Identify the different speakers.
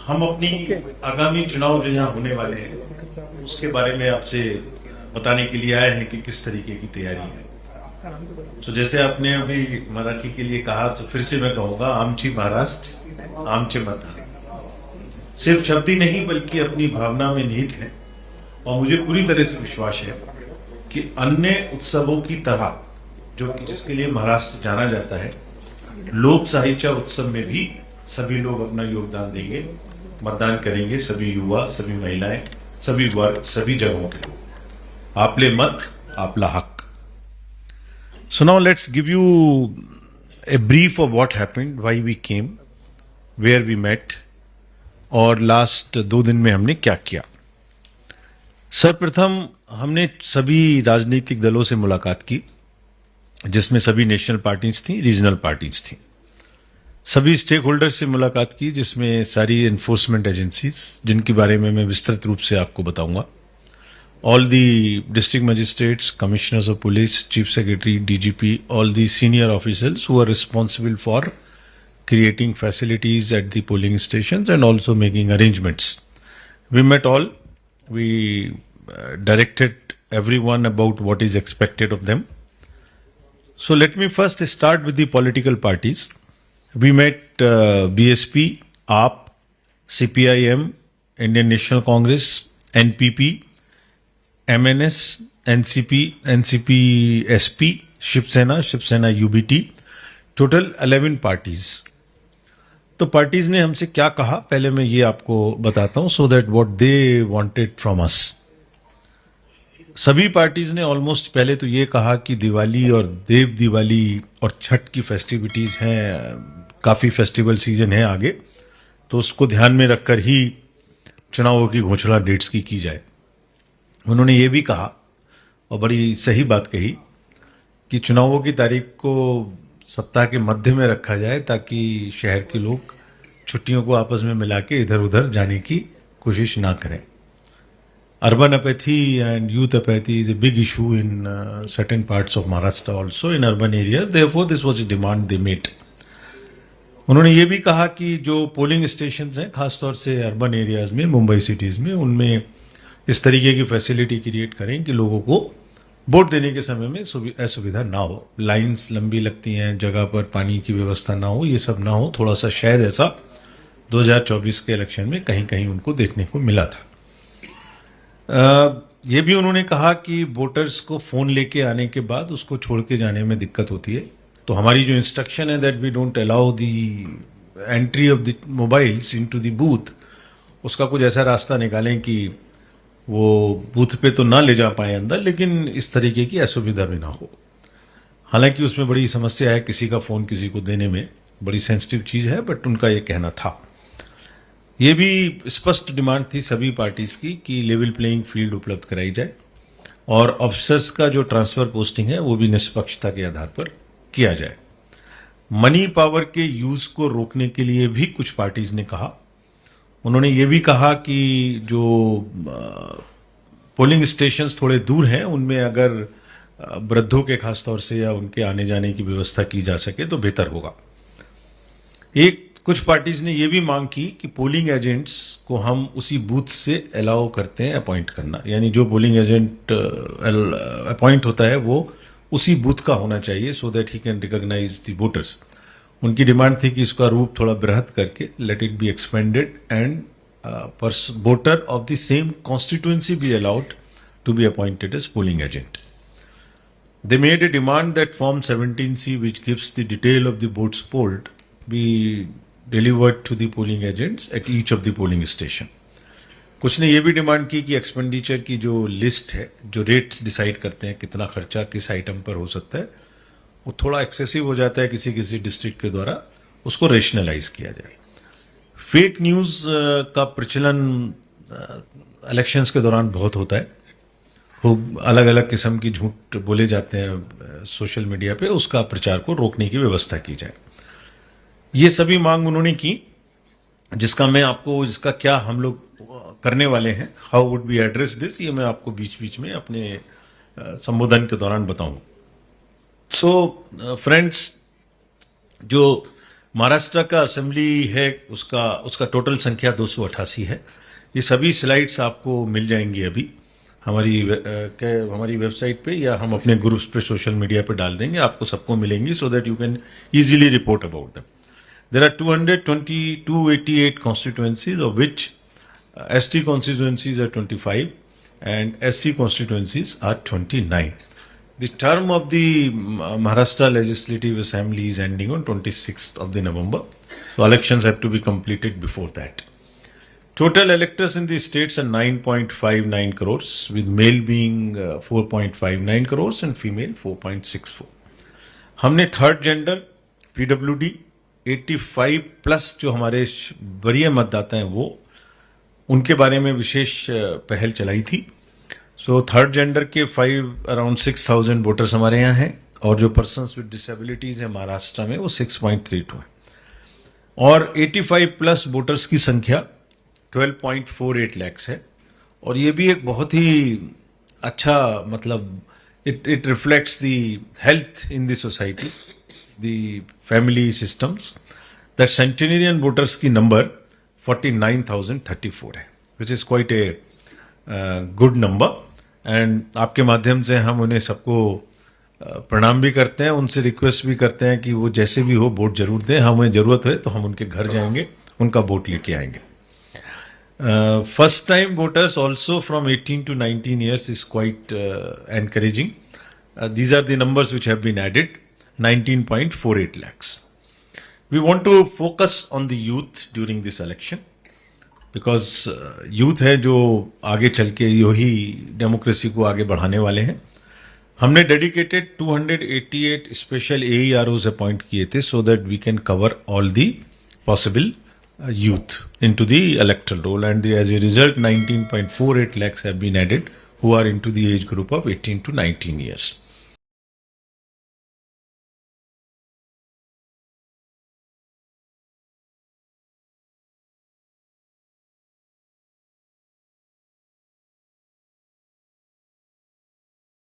Speaker 1: हम अपनी आगामी चुनाव जो यहाँ होने वाले हैं उसके बारे में आपसे बताने के लिए आए हैं कि किस तरीके की तैयारी है। तो जैसे आपने अभी मराठी के लिए कहा, तो फिर से मैं कहूंगा, आमची महाराष्ट्र आमचे मत सिर्फ शब्द ही नहीं बल्कि अपनी भावना में निहित है। और मुझे पूरी तरह से विश्वास है कि अन्य उत्सवों की तरह जो कि जिसके लिए महाराष्ट्र जाना जाता है, लोक साहित्य उत्सव में भी सभी लोग अपना योगदान देंगे, मतदान करेंगे। सभी युवा, सभी महिलाएं, सभी वर्ग, सभी जगहों के लोग। आपले मत आपला हक। So now let's give you a brief of what happened, why we came, where we met और लास्ट 2 दिन में हमने क्या किया। सर्वप्रथम हमने सभी राजनीतिक दलों से मुलाकात की, जिसमें सभी नेशनल पार्टीज थी, रीजनल पार्टीज थी। सभी स्टेक होल्डर से मुलाकात की, जिसमें सारी एनफोर्समेंट एजेंसीज, जिनके बारे में मैं विस्तृत रूप से आपको बताऊंगा। All the district magistrates, commissioners of police, chief secretary, DGP, all the senior officials who are responsible for creating facilities at the polling stations and also making arrangements. We met all. We directed everyone about what is expected of them. So let me first start with the political parties. We met BSP, AAP, CPIM, Indian National Congress, NPP, MNS, NCP, NCP SP, Shiv Sena, Shiv Sena UBT, total 11 parties. तो parties ने हमसे क्या कहा, पहले मैं ये आपको बताता हूं, so that what they wanted from us. सभी पार्टीज ने ऑलमोस्ट पहले तो ये कहा कि दिवाली और देव दिवाली और छठ की फेस्टिविटीज हैं, काफी फेस्टिवल सीजन है आगे, तो उसको ध्यान में रखकर ही चुनावों की घोषणा डेट्स की जाए। उन्होंने ये भी कहा, और बड़ी सही बात कही, कि चुनावों की तारीख को सप्ताह के मध्य में रखा जाए, ताकि शहर के लोग छुट्टियों को आपस में मिला के इधर उधर जाने की कोशिश ना करें। Urban apathy and youth apathy is a big issue in certain parts of Maharashtra, also in urban areas, therefore this was a demand they made. उन्होंने ये भी कहा कि जो पोलिंग स्टेशन हैं, खासतौर से अर्बन एरियाज में, मुंबई सिटीज में, उनमें इस तरीके की फैसिलिटी क्रिएट करें कि लोगों को वोट देने के समय में असुविधा ना हो। लाइंस लंबी लगती हैं, जगह पर पानी की व्यवस्था ना हो, ये सब ना हो। थोड़ा सा शायद ऐसा 2024 के इलेक्शन में कहीं कहीं उनको देखने को मिला था। ये भी उन्होंने कहा कि वोटर्स को फोन लेके आने के बाद उसको छोड़ के जाने में दिक्कत होती है, तो हमारी जो इंस्ट्रक्शन है that we don't allow the entry of the mobiles into the booth, उसका कुछ ऐसा रास्ता निकालें कि वो बूथ पे तो ना ले जा पाए अंदर, लेकिन इस तरीके की असुविधा भी ना हो। हालांकि उसमें बड़ी समस्या है किसी का फोन किसी को देने में, बड़ी सेंसिटिव चीज है, बट उनका ये कहना था। ये भी स्पष्ट डिमांड थी सभी पार्टीज की कि लेवल प्लेइंग फील्ड उपलब्ध कराई जाए, और ऑफिसर्स का जो ट्रांसफर पोस्टिंग है वो भी निष्पक्षता के आधार पर किया जाए। मनी पावर के यूज को रोकने के लिए भी कुछ पार्टीज ने कहा। उन्होंने ये भी कहा कि जो पोलिंग स्टेशंस थोड़े दूर हैं, उनमें अगर वृद्धों के खासतौर से या उनके आने जाने की व्यवस्था की जा सके तो बेहतर होगा। कुछ पार्टीज ने ये भी मांग की कि पोलिंग एजेंट्स को हम उसी बूथ से अलाउ करते हैं अपॉइंट करना, यानी जो पोलिंग एजेंट अपॉइंट होता है वो उसी बूथ का होना चाहिए, so that he can recognise the voters. उनकी डिमांड थी कि इसका रूप थोड़ा बृहद करके let it be expanded and voter of the same constituency be allowed to be appointed as polling agent. They made a demand that form 17C which gives the detail of the votes polled be delivered to the polling agents at each of the polling station. कुछ ने यह भी demand की कि expenditure की जो list है, जो रेट्स डिसाइड करते हैं कितना खर्चा किस आइटम पर हो सकता है, वो थोड़ा एक्सेसिव हो जाता है किसी किसी डिस्ट्रिक्ट के द्वारा, उसको रेशनलाइज किया जाए। फेक न्यूज का प्रचलन इलेक्शंस के दौरान बहुत होता है, खूब अलग अलग किस्म की झूठ बोले जाते हैं सोशल मीडिया पे, उसका प्रचार को रोकने की व्यवस्था की जाए। ये सभी मांग उन्होंने की, जिसका क्या हम लोग करने वाले हैं, how would be address this, ये मैं आपको बीच बीच में अपने संबोधन के दौरान बताऊंगा। सो फ्रेंड्स, जो महाराष्ट्र का असेंबली है, उसका टोटल संख्या 288 है। ये सभी स्लाइड्स आपको मिल जाएंगी अभी हमारी वेबसाइट पे, या हम अपने ग्रुप्स पे सोशल मीडिया पे डाल देंगे, आपको सबको मिलेंगी, so that you can easily report about them. There are 288 constituencies, of which ST constituencies are 25 and SC constituencies are 29. The term of the Maharashtra Legislative Assembly is ending on 26th of the November. So elections have to be completed before that. Total electors in the states are 9.59 crores, with male being 4.59 crores and female 4.64. हमने third gender PWD 85 plus जो हमारे वरीय मतदाता हैं वो उनके बारे में विशेष पहल चलाई थी। सो थर्ड जेंडर के अराउंड 6,000 वोटर्स हमारे यहाँ हैं, और जो पर्सन्स विद डिसेबिलिटीज है महाराष्ट्र में वो 6.32 है, और 85 प्लस वोटर्स की संख्या 12.48 लाख है। और ये भी एक बहुत ही अच्छा मतलब it reflects the health in the society, the family systems, that centenarian voters की नंबर 49,034 है, which is quite a good number. And आपके माध्यम से हम उन्हें सबको प्रणाम भी करते हैं, उनसे रिक्वेस्ट भी करते हैं कि वो जैसे भी हो वोट जरूर दें। हमें जरूरत है तो हम उनके घर जाएंगे, उनका वोट लेके आएंगे। First time voters also from 18 to 19 years is quite encouraging. These are the numbers which have been added, 19.48 lakhs. We want to focus on the youth during this election, because youth है जो आगे चल के यही democracy को आगे बढ़ाने वाले हैं। हमने डेडिकेटेड 288 स्पेशल AEROs अपॉइंट किए थे, so that we can cover all the possible youth into the electoral roll, and as a result 19.48 lakhs have been added who are into the age group of 18 to 19 years.